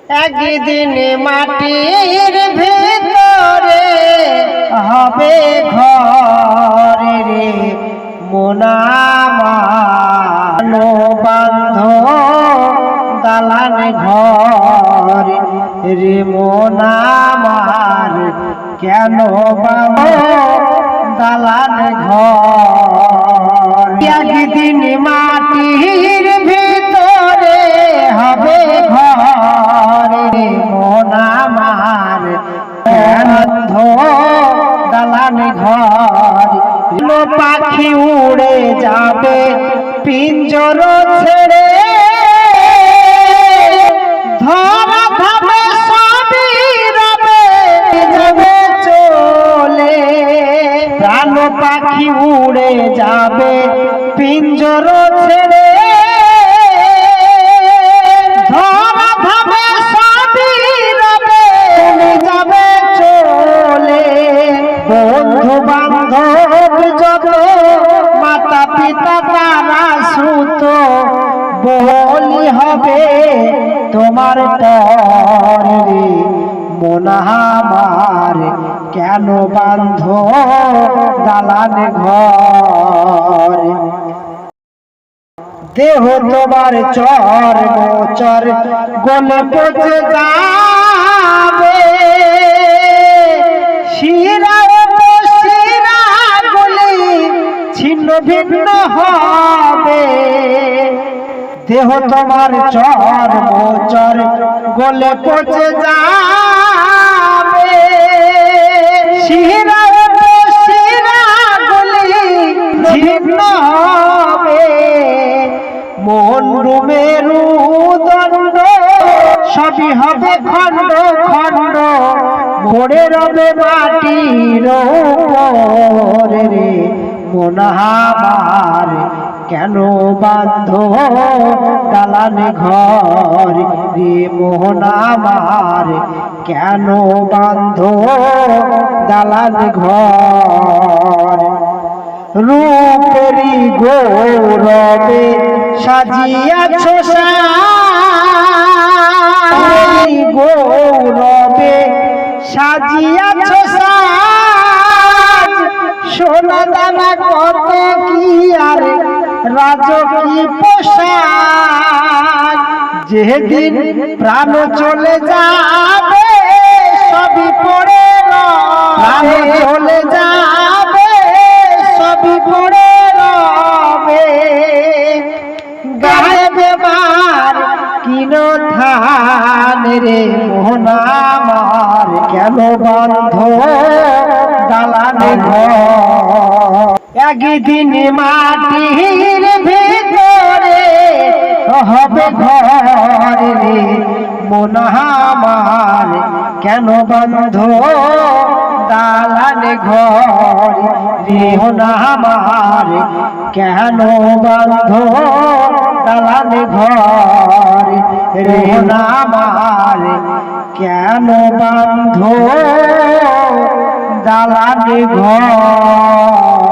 একদিন মাটির ভিতরে হবে ঘর রে মোনামানো বান্ধ দালান ঘর রে মোনামার কেন বান্ধ দালান ঘর। একদিন মাটির ভিতরে হবে ঘর রে মোনামার বন্ধ দালান ঘর। পাখি উড়ে যাবে পিঞ্জর ছেড়ে ধরা ধামে সবই রবে যাবে চলে। প্রাণ পাখি উড়ে যাবে পিঞ্জর ছেড়ে ধরা ধামে সবই রবে যাবে চলে। বন্ধু বান্ধব যত মাতা পিতা তারা সুত বলি হবে তোমার তরে মোনামার কেন বান্ধ দালান ঘর। দেহ তোমার চর মোচর গলে পচে যাবে শিরা শিরা গলে ছিন্ন ভিন্ন হবে। দেহ তোমার চর মোচর গলে পচে যাবে শিরা শিরা গলে ছিন্ন হবে। মন মেরু দণ্ড সবই হবে খণ্ড খণ্ড ভরে রবে মাটির উপরে রে মোনামার কেন বান্ধ দালান ঘর রে মোনামার কেন বান্ধ দালান ঘর। রূপেরি গৌরবে সাজিয়াছ গৌরবে সাজিয়াছ সোনা দানা কত কি আর রাজকীয় পোশাক। যেদিন প্রাণ চলে যাবে সবই পড়ে প্রাণ চলে যাবে সবই পড়ে রবে। গায়ে বেমার কিন থান রে মোনামার কেন বান্ধ দালান ঘর। একদিন মাটির ভিতরে হবে ঘর রে মোনামার কেন বান্ধ দালান ঘর রে মোনামার কেন বান্ধ দালান ঘর রে মোনামার কেন বান্ধ দালান ঘর।